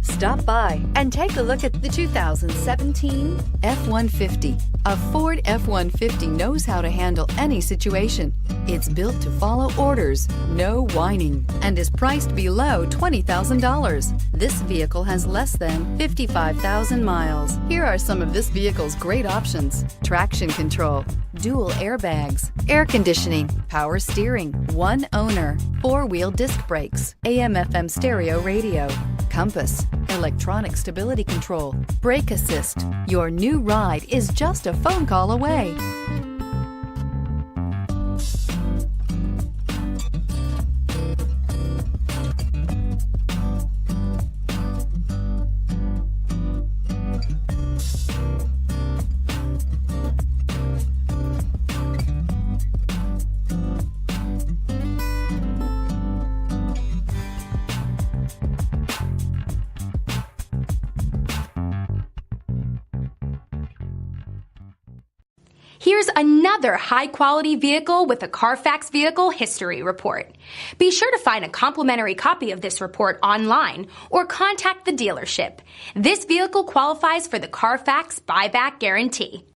Stop by and take a look at the 2017 F-150. A Ford F-150 knows how to handle any situation. It's built to follow orders, no whining, and is priced below $20,000. This vehicle has less than 55,000 miles. Here are some of this vehicle's great options: traction control, dual airbags, air conditioning, power steering, one owner, four-wheel disc brakes, AM/FM stereo radio, compass, electronic stability control, brake assist. Your new ride is just a phone call away. Here's another high-quality vehicle with a CARFAX Vehicle History Report. Be sure to find a complimentary copy of this report online or contact the dealership. This vehicle qualifies for the CARFAX Buyback Guarantee.